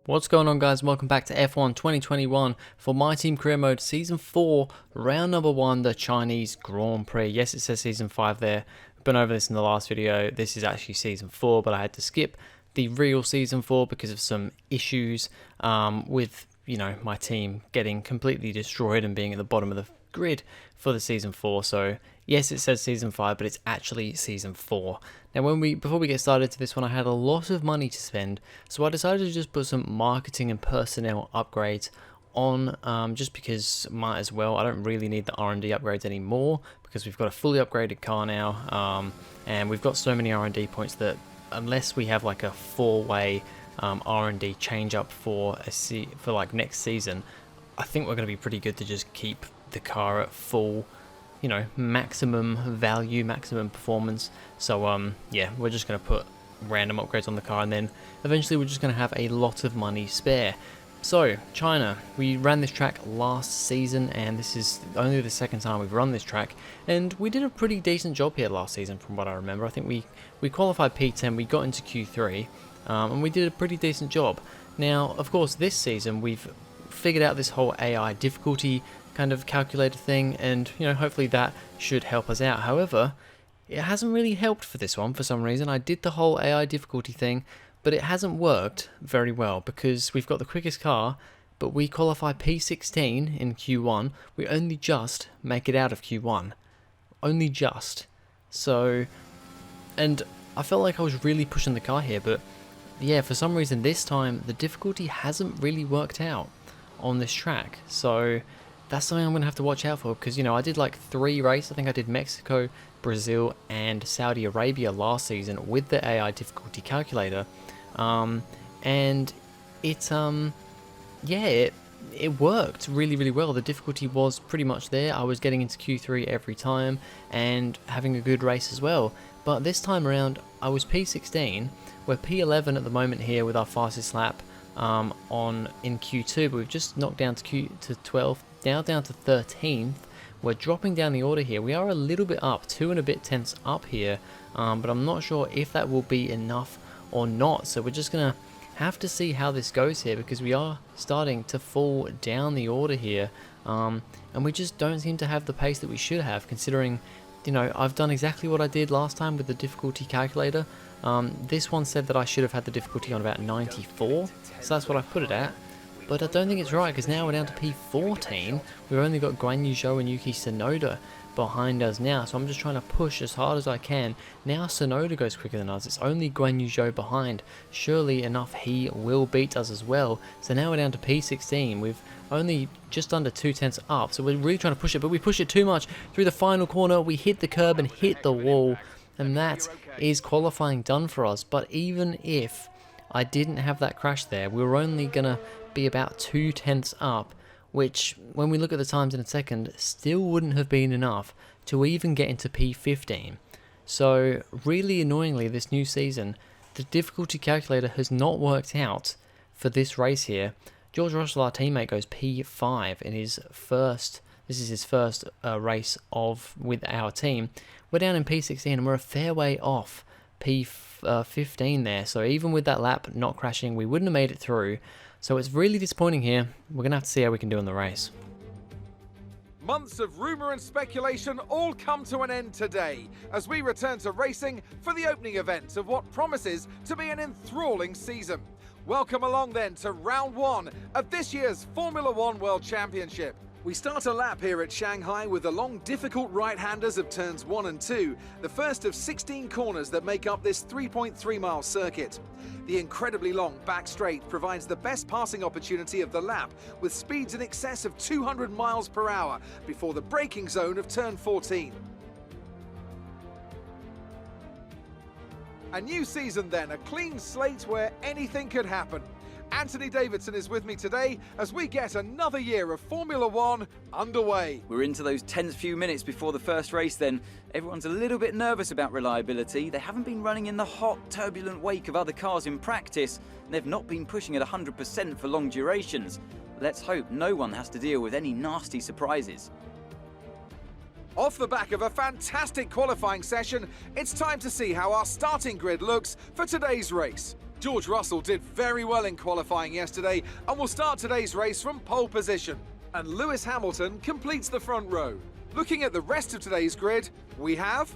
What's going on, guys? Welcome back to F1 2021 for My Team Career Mode Season 4, Round Number 1, the Chinese Grand Prix. Yes, it says Season 5 there. I've been over this in the last video. This is actually Season 4, but I had to skip the real Season 4 because of some issues with, my team getting completely destroyed and being at the bottom of the grid for the Season 4. So, yes, it says Season 5, but it's actually Season 4. Now, before we get started to this one, I had a lot of money to spend, so I decided to just put some marketing and personnel upgrades on, just because might as well. I don't really need the R&D upgrades anymore because we've got a fully upgraded car now, and we've got so many R&D points that unless we have like a 4-way R&D change up for like next season, I think we're going to be pretty good to just keep the car at full, maximum value, maximum performance. So yeah, we're just going to put random upgrades on the car, and then eventually we're just going to have a lot of money spare. So China, we ran this track last season, and this is only the second time we've run this track, and we did a pretty decent job here last season from what I remember. I think we qualified P10, we got into Q3, and we did a pretty decent job. Now, of course, this season we've figured out this whole AI difficulty kind of calculator thing, and hopefully that should help us out. However, it hasn't really helped for this one for some reason. I did the whole AI difficulty thing, but it hasn't worked very well because we've got the quickest car, but we qualify P16 in Q1. We only just make it out of Q1. Only just. So, and I felt like I was really pushing the car here, but yeah, for some reason this time the difficulty hasn't really worked out on this track. So that's something I'm going to have to watch out for, because I did like 3 races. I think I did Mexico, Brazil and Saudi Arabia last season with the AI difficulty calculator, and it worked really well. The difficulty was pretty much there. I was getting into Q3 every time and having a good race as well. But this time around I was P16. We're P11 at the moment here with our fastest lap in Q2, but we've just knocked down to 12th, now down to 13th. We're dropping down the order here. We are a little bit up, 2 and a bit tenths up here, but I'm not sure if that will be enough or not. So we're just gonna have to see how this goes here, because we are starting to fall down the order here, and we just don't seem to have the pace that we should have, considering I've done exactly what I did last time with the difficulty calculator. This one said that I should have had the difficulty on about 94, so that's what I put it at. But I don't think it's right, because now we're down to P14. We've only got Guan Yu Zhou and Yuki Tsunoda behind us now, so I'm just trying to push as hard as I can. Now Tsunoda goes quicker than us. It's only Guan Yu Zhou behind. Surely enough, he will beat us as well. So now we're down to P16. We've only just under 2 tenths up, so we're really trying to push it, but we push it too much. Through the final corner, we hit the curb and hit the wall, and that is qualifying done for us. But even if I didn't have that crash there, we were only gonna be about 2 tenths up, which when we look at the times in a second still wouldn't have been enough to even get into P15. So really annoyingly, this new season the difficulty calculator has not worked out for this race here. George Russell, our teammate, goes P5 in his first. This is his first race with our team. We're down in P16 and we're a fair way off P15 there. So even with that lap not crashing, we wouldn't have made it through. So it's really disappointing here. We're going to have to see how we can do in the race. Months of rumour and speculation all come to an end today as we return to racing for the opening event of what promises to be an enthralling season. Welcome along then to round 1 of this year's Formula One World Championship. We start a lap here at Shanghai with the long, difficult right-handers of turns 1 and 2, the first of 16 corners that make up this 3.3-mile circuit. The incredibly long back straight provides the best passing opportunity of the lap, with speeds in excess of 200 miles per hour before the braking zone of turn 14. A new season then, a clean slate where anything could happen. Anthony Davidson is with me today as we get another year of Formula One underway. We're into those tense few minutes before the first race then. Everyone's a little bit nervous about reliability. They haven't been running in the hot, turbulent wake of other cars in practice, and they've not been pushing at 100% for long durations. Let's hope no one has to deal with any nasty surprises. Off the back of a fantastic qualifying session, it's time to see how our starting grid looks for today's race. George Russell did very well in qualifying yesterday and will start today's race from pole position. And Lewis Hamilton completes the front row. Looking at the rest of today's grid, we have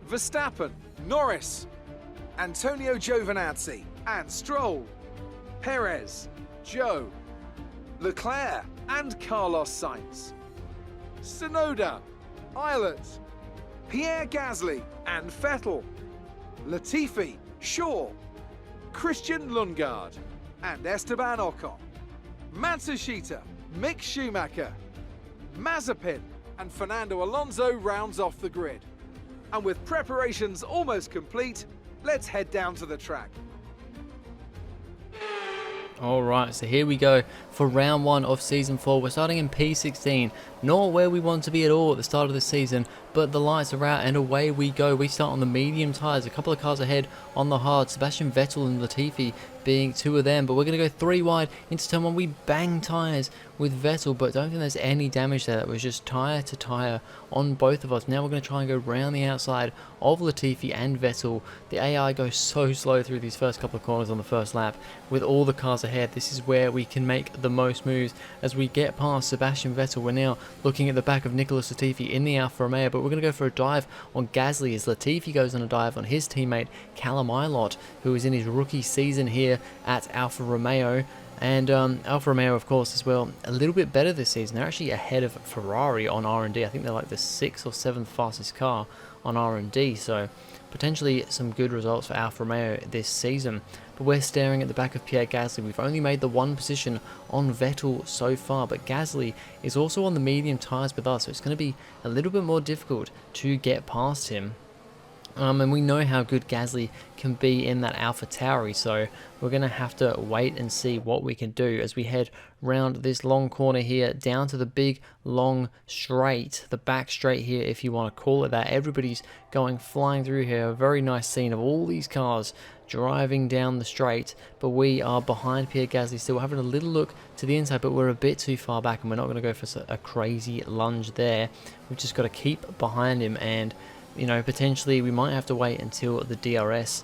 Verstappen, Norris, Antonio Giovinazzi and Stroll, Perez, Zhou, Leclerc and Carlos Sainz, Tsunoda, Islet, Pierre Gasly and Vettel, Latifi, Shaw, Christian Lundgaard and Esteban Ocon, Matsushita, Mick Schumacher, Mazepin and Fernando Alonso rounds off the grid. And with preparations almost complete, let's head down to the track. Alright, so here we go for round 1 of Season 4. We're starting in P16, not where we want to be at all at the start of the season, but the lights are out and away we go. We start on the medium tyres, a couple of cars ahead on the hard, Sebastian Vettel and Latifi being 2 of them, but we're going to go 3 wide into turn 1. We bang tyres with Vettel, but don't think there's any damage there. That was just tyre to tyre on both of us. Now we're going to try and go round the outside of Latifi and Vettel. The AI goes so slow through these first couple of corners on the first lap with all the cars ahead. This is where we can make the most moves as we get past Sebastian Vettel. We're now looking at the back of Nicholas Latifi in the Alfa Romeo, but we're going to go for a dive on Gasly as Latifi goes on a dive on his teammate Callum Ilott, who is in his rookie season here at Alfa Romeo. And Alfa Romeo, of course, as well, a little bit better this season. They're actually ahead of Ferrari on R&D. I think they're like the 6th or 7th fastest car on R&D, so potentially some good results for Alfa Romeo this season. But we're staring at the back of Pierre Gasly. We've only made the 1 position on Vettel so far, but Gasly is also on the medium tyres with us, so it's going to be a little bit more difficult to get past him. And we know how good Gasly can be in that AlphaTauri, so we're going to have to wait and see what we can do as we head round this long corner here down to the big long straight, the back straight here if you want to call it that. Everybody's going flying through here, a very nice scene of all these cars driving down the straight, but we are behind Pierre Gasly still, having a little look to the inside, but we're a bit too far back and we're not going to go for a crazy lunge there. We've just got to keep behind him, and you know, potentially we might have to wait until the DRS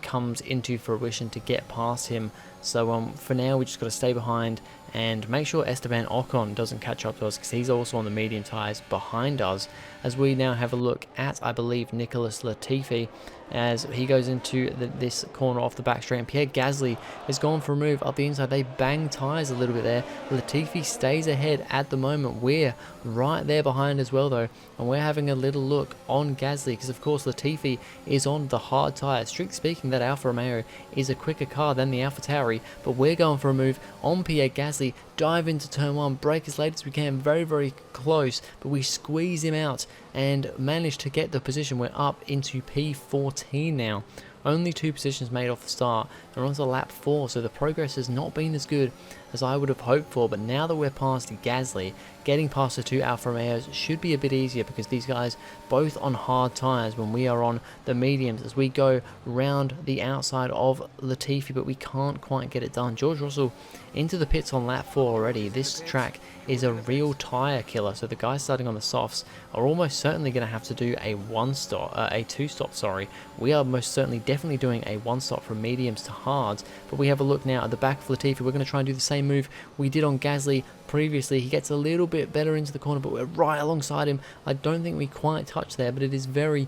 comes into fruition to get past him. So for now we just got to stay behind and make sure Esteban Ocon doesn't catch up to us, because he's also on the medium tyres behind us, as we now have a look at, I believe, Nicholas Latifi as he goes into this corner off the back straight, and Pierre Gasly has gone for a move up the inside. They bang tyres a little bit there. Latifi stays ahead at the moment. We're right there behind as well though, and we're having a little look on Gasly because of course Latifi is on the hard tyres. Strictly speaking, that Alfa Romeo is a quicker car than the AlphaTauri, but we're going for a move on Pierre Gasly. Dive into turn 1, brake as late as we can, very close, but we squeeze him out and manage to get the position. We're up into P14 now. Only 2 positions made off the start, and we're on to lap 4, so the progress has not been as good as I would have hoped for. But now that we're past Gasly, getting past the 2 Alfa Romeos should be a bit easier, because these guys both on hard tyres when we are on the mediums, as we go round the outside of Latifi, but we can't quite get it done. George Russell into the pits on lap 4 already. This track is a real tyre killer, so the guys starting on the softs are almost certainly going to have to do a 2-stop, sorry. We are most certainly definitely doing a 1-stop from mediums to hards, but we have a look now at the back of Latifi. We're going to try and do the same move we did on Gasly previously. He gets a little bit better into the corner, but we're right alongside him. I don't think we quite touch there, but it is very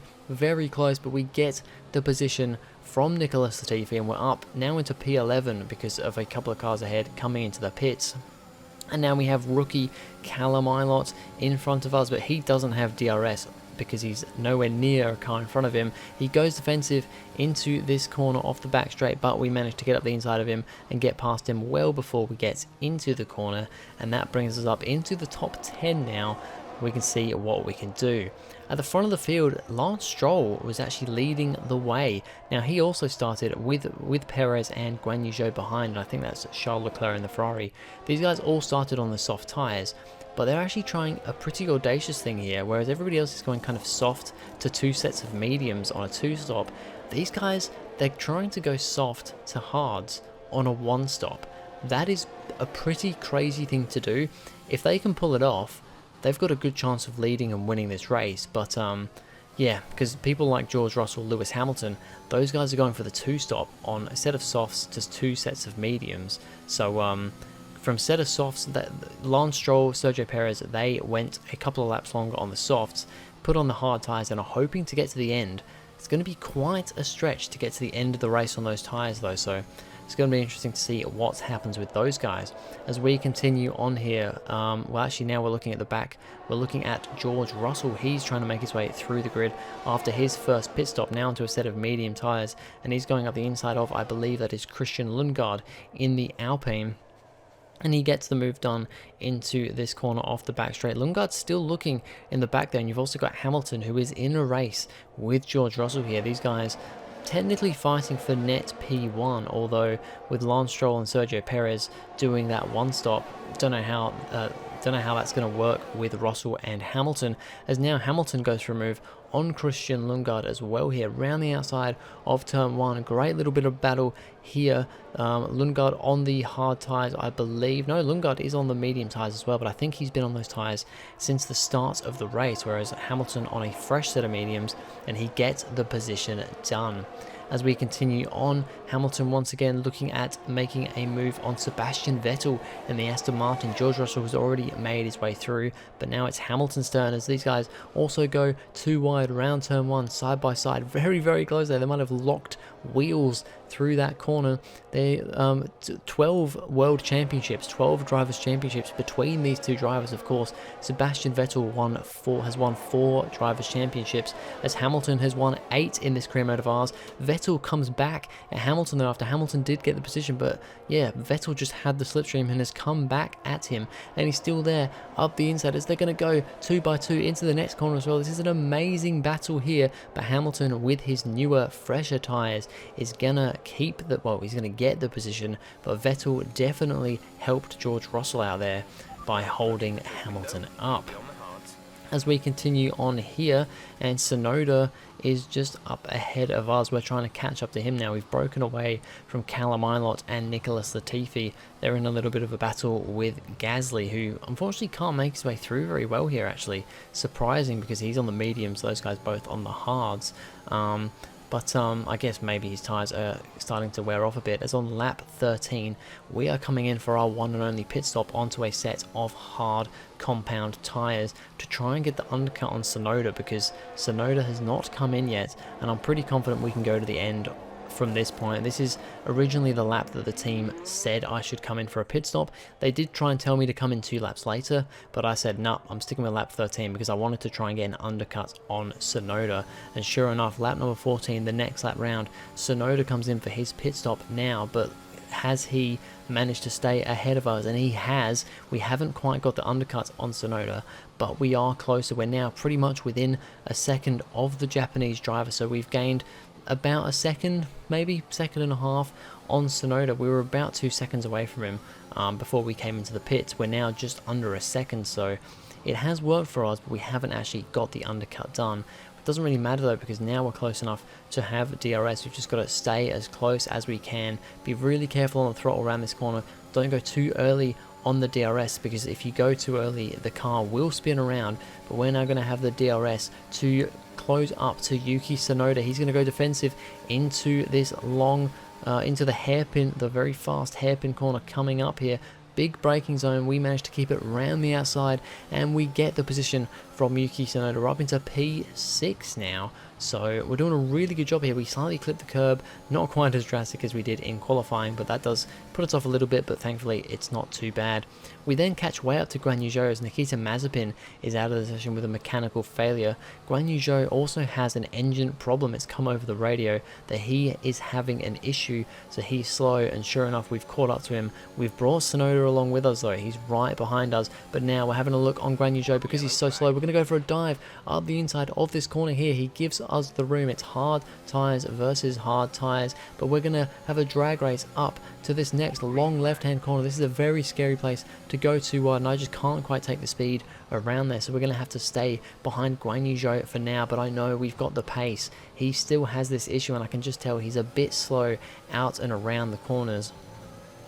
close, but we get the position from Nicholas Latifi, and we're up now into P11 because of a couple of cars ahead coming into the pits. And now we have rookie Callum Ilott in front of us, but he doesn't have DRS because he's nowhere near a car in front of him. He goes defensive into this corner off the back straight, but we managed to get up the inside of him and get past him well before we get into the corner, and that brings us up into the top 10 now. We can see what we can do. At the front of the field, Lance Stroll was actually leading the way. Now he also started with Perez and Guan Yu Zhou behind, and I think that's Charles Leclerc in the Ferrari. These guys all started on the soft tyres, but they're actually trying a pretty audacious thing here, whereas everybody else is going kind of soft to 2 sets of mediums on a 2-stop. These guys, they're trying to go soft to hards on a 1-stop. That is a pretty crazy thing to do. If they can pull it off, they've got a good chance of leading and winning this race, but Yeah, because people like George Russell, Lewis Hamilton, those guys are going for the 2-stop on a set of softs, just 2 sets of mediums. So from set of softs, that Lance Stroll, Sergio Perez, they went a couple of laps longer on the softs, put on the hard tyres, and are hoping to get to the end. It's going to be quite a stretch to get to the end of the race on those tyres though, so it's going to be interesting to see what happens with those guys. As we continue on here, well actually now we're looking at the back, we're looking at George Russell. He's trying to make his way through the grid after his first pit stop, now into a set of medium tyres, and he's going up the inside of, I believe that is Christian Lundgaard in the Alpine. And he gets the move done into this corner off the back straight. Lundgaard's still looking in the back there, and you've also got Hamilton, who is in a race with George Russell here. These guys technically fighting for net P1, although with Lance Stroll and Sergio Perez doing that one stop, don't know how that's going to work with Russell and Hamilton, as now Hamilton goes for a move on Christian Lundgaard as well here, around the outside of turn 1. Great little bit of battle here. Lundgaard on the hard tyres, I believe. No, Lundgaard is on the medium tyres as well, but I think he's been on those tyres since the start of the race, whereas Hamilton on a fresh set of mediums, and he gets the position done. As we continue on, Hamilton once again looking at making a move on Sebastian Vettel in the Aston Martin. George Russell has already made his way through, but now it's Hamilton's turn as these guys also go 2 wide around turn 1, side by side, very, very close there. They might have locked wheels through that corner. They 12 world championships, 12 drivers championships between these two drivers. Of course, Sebastian Vettel has won 4 drivers championships, as Hamilton has won 8 in this career mode of ours. Vettel comes back at Hamilton though, after Hamilton did get the position, but yeah, Vettel just had the slipstream and has come back at him, and he's still there up the inside as they're going to go 2 by 2 into the next corner as well. This is an amazing battle here, but Hamilton with his newer, fresher tyres is gonna keep the, well, he's gonna get the position, but Vettel definitely helped George Russell out there by holding Hamilton up. As we continue on here, and Tsunoda is just up ahead of us. We're trying to catch up to him now. We've broken away from Callum Ilott and Nicholas Latifi. They're in a little bit of a battle with Gasly, who unfortunately can't make his way through very well here, actually. Surprising, because he's on the mediums, those guys both on the hards. But I guess maybe his tyres are starting to wear off a bit, as on lap 13 we are coming in for our one and only pit stop onto a set of hard compound tyres to try and get the undercut on Tsunoda, because Tsunoda has not come in yet, and I'm pretty confident we can go to the end from this point. This is originally the lap that the team said I should come in for a pit stop. They did try and tell me to come in 2 laps later, but I said no, I'm sticking with lap 13 because I wanted to try and get an undercut on Tsunoda. And sure enough, lap number 14, the next lap round, Tsunoda comes in for his pit stop now, but has he managed to stay ahead of us? And he has. We haven't quite got the undercut on Tsunoda, but we are closer. We're now pretty much within a second of the Japanese driver, so we've gained about a second, maybe second and a half on Tsunoda. We were about 2 seconds away from him before we came into the pits. We're now just under a second, so it has worked for us, but we haven't actually got the undercut done. It doesn't really matter though, because now we're close enough to have DRS. We've just got to stay as close as we can. Be really careful on the throttle around this corner. Don't go too early on the DRS, because if you go too early the car will spin around. But we're now going to have the DRS to close up to Yuki Tsunoda. He's going to go defensive into this long into the hairpin, the very fast hairpin corner coming up here. Big braking zone. We managed to keep it round the outside, and we get the position from Yuki Tsunoda up into P6 now. So we're doing a really good job here. We slightly clipped the curb, not quite as drastic as we did in qualifying, but that does put us off a little bit, but thankfully it's not too bad. We then catch way up to Guan Yu Zhou as Nikita Mazepin is out of the session with a mechanical failure. Guan Yu Zhou also has an engine problem. It's come over the radio that he is having an issue, so he's slow, and sure enough we've caught up to him. We've brought Tsunoda along with us though. He's right behind us, but now we're having a look on Guan Yu Zhou because he's so slow. We're going to go for a dive up the inside of this corner here. He gives us the room. It's hard tyres versus hard tyres, but we're going to have a drag race up to this next long left hand corner. This is a very scary place to go too wide, and I just can't quite take the speed around there, so we're going to have to stay behind Guan Yu Zhou for now, but I know we've got the pace. He still has this issue, and I can just tell he's a bit slow out and around the corners.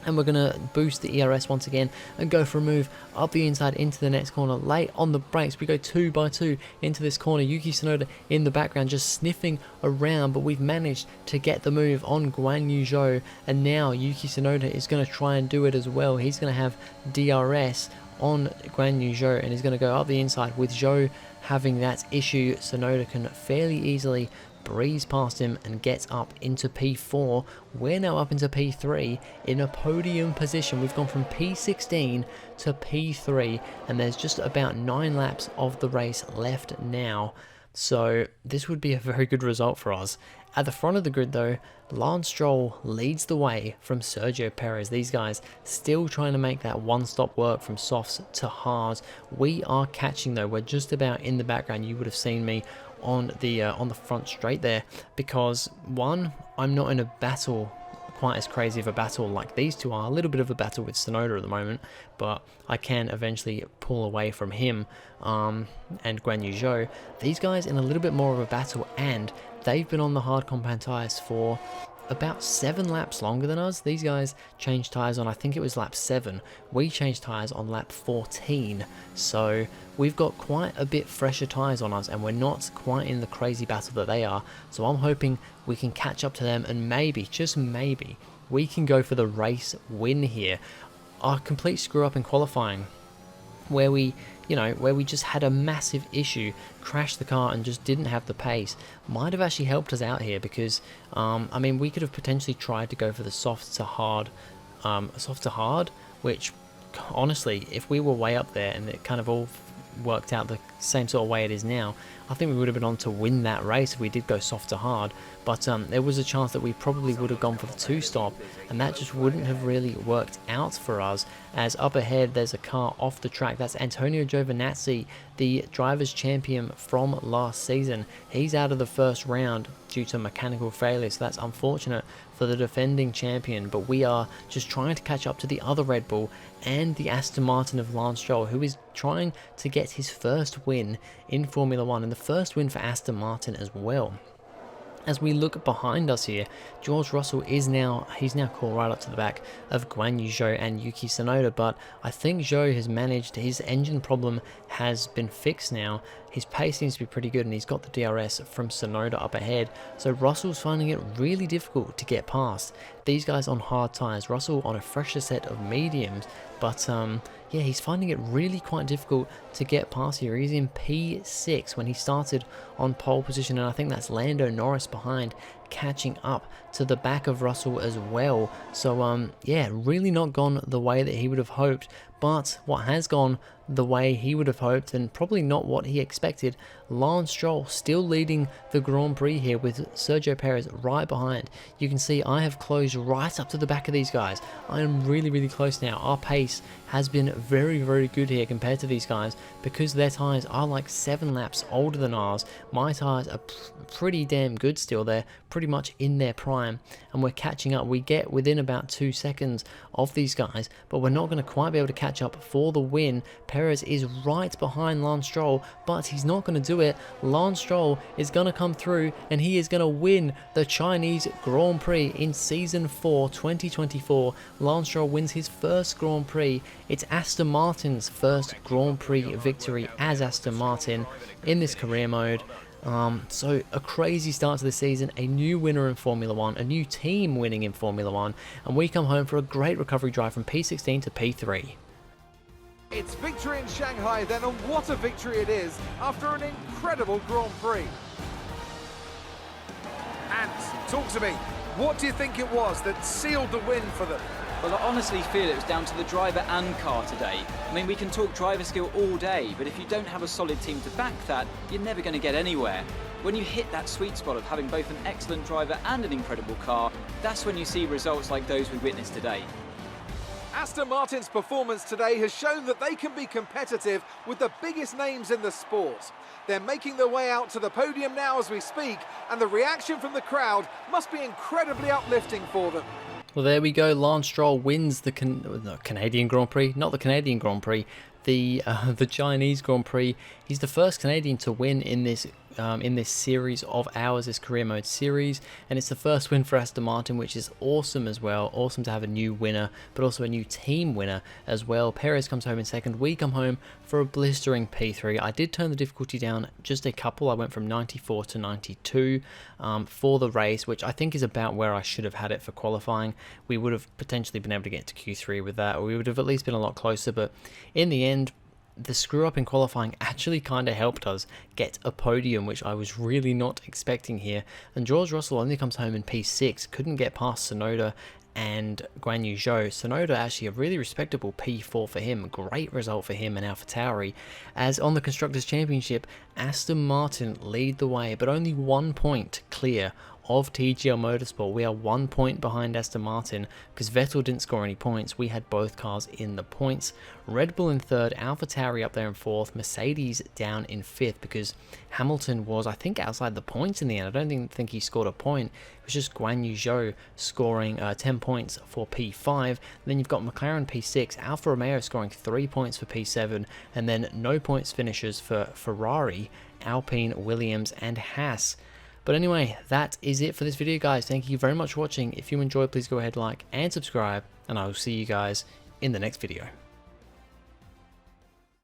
And we're going to boost the ERS once again and go for a move up the inside into the next corner. Late on the brakes, we go 2 by 2 into this corner. Yuki Tsunoda in the background just sniffing around, but we've managed to get the move on Guan Yu Zhou. And now Yuki Tsunoda is going to try and do it as well. He's going to have DRS on Guan Yu Zhou and he's going to go up the inside. With Zhou having that issue, Tsunoda can fairly easily breeze past him and gets up into P4. We're now up into P3 in a podium position. We've gone from P16 to P3 and there's just about 9 laps of the race left now. So this would be a very good result for us. At the front of the grid though, Lance Stroll leads the way from Sergio Perez. These guys still trying to make that one-stop work from softs to hards. We are catching though. We're just about in the background. You would have seen me on the front straight there, because one, I'm not in a battle quite as crazy of a battle like these two are. A little bit of a battle with Tsunoda at the moment, but I can eventually pull away from him and Guan Yu Zhou. These guys in a little bit more of a battle, and they've been on the hard compound tyres for about 7 laps longer than us. These guys changed tyres on, I think it was lap 7. We changed tyres on lap 14. So we've got quite a bit fresher tyres on us and we're not quite in the crazy battle that they are. So I'm hoping we can catch up to them and maybe, just maybe, we can go for the race win here. Our complete screw up in qualifying, where we just had a massive issue, crashed the car and just didn't have the pace, might have actually helped us out here, because I mean, we could have potentially tried to go for the soft to hard, which honestly, if we were way up there and it kind of all worked out the same sort of way it is now, I think we would have been on to win that race if we did go soft to hard. But there was a chance that we probably would have gone for the 2-stop, and that just wouldn't have really worked out for us, as up ahead there's a car off the track. That's Antonio Giovinazzi, the drivers champion from last season. He's out of the first round due to mechanical failure, so that's unfortunate for the defending champion. But we are just trying to catch up to the other Red Bull and the Aston Martin of Lance Stroll, who is trying to get his first win in Formula 1 and the first win for Aston Martin as well. As we look behind us here, George Russell is now caught right up to the back of Guan Yu Zhou and Yuki Tsunoda, but I think Zhou has managed, his engine problem has been fixed now. His pace seems to be pretty good and he's got the DRS from Tsunoda up ahead, so Russell's finding it really difficult to get past. These guys on hard tyres, Russell on a fresher set of mediums, but yeah, he's finding it really quite difficult to get past here. He's in P6 when he started on pole position, and I think that's Lando Norris behind, catching up to the back of Russell as well. So yeah, really not gone the way that he would have hoped, but what has gone the way he would have hoped, and probably not what he expected, Lance Stroll still leading the Grand Prix here with Sergio Perez right behind. You can see I have closed right up to the back of these guys. I am really close now. Our pace has been very good here compared to these guys, because their tyres are like 7 laps older than ours. My tyres are pretty damn good still. They're pretty much in their prime, and we're catching up. We get within about 2 seconds of these guys, but we're not going to quite be able to catch up for the win. Perez is right behind Lance Stroll, but he's not going to do it. Lance Stroll is going to come through and he is going to win the Chinese Grand Prix in Season 4 2024. Lance Stroll wins his first Grand Prix. It's Aston Martin's first Grand Prix victory as Aston Martin in this career mode. So a crazy start to the season, a new winner in Formula 1, a new team winning in Formula 1, and we come home for a great recovery drive from P16 to P3. It's victory in Shanghai then, and what a victory it is after an incredible Grand Prix. And talk to me, what do you think it was that sealed the win for them? Well, I honestly feel it was down to the driver and car today. I mean, we can talk driver skill all day, but if you don't have a solid team to back that, you're never going to get anywhere. When you hit that sweet spot of having both an excellent driver and an incredible car, that's when you see results like those we witnessed today. Aston Martin's performance today has shown that they can be competitive with the biggest names in the sport. They're making their way out to the podium now as we speak, and the reaction from the crowd must be incredibly uplifting for them. Well, there we go. Lance Stroll wins the Canadian Grand Prix, not the Canadian Grand Prix, the Chinese Grand Prix. He's the first Canadian to win in this in this series of ours, this career mode series, and it's the first win for Aston Martin, which is awesome as well. Awesome to have a new winner, but also a new team winner as well. Perez comes home in second. We come home for a blistering P3. I did turn the difficulty down just a couple. I went from 94 to 92 for the race, which I think is about where I should have had it for qualifying. We would have potentially been able to get to Q3 with that, or we would have at least been a lot closer, but in the end, the screw up in qualifying actually kind of helped us get a podium, which I was really not expecting here. And George Russell only comes home in P6, couldn't get past Tsunoda and Guan Yu Zhou. Tsunoda actually a really respectable P4 for him, great result for him and AlphaTauri. As on the Constructors' Championship, Aston Martin lead the way, but only 1 point clear of TGL Motorsport. We are 1 point behind Aston Martin because Vettel didn't score any points. We had both cars in the points. Red Bull in third, AlphaTauri up there in fourth, Mercedes down in fifth because Hamilton was, I think, outside the points in the end. I don't think he scored a point. It was just Guan Yu Zhou scoring 10 points for P5. Then you've got McLaren P6, Alfa Romeo scoring 3 points for P7, and then no points finishers for Ferrari, Alpine, Williams, and Haas. But anyway, that is it for this video, guys. Thank you very much for watching. If you enjoyed, please go ahead, like, and subscribe, and I will see you guys in the next video.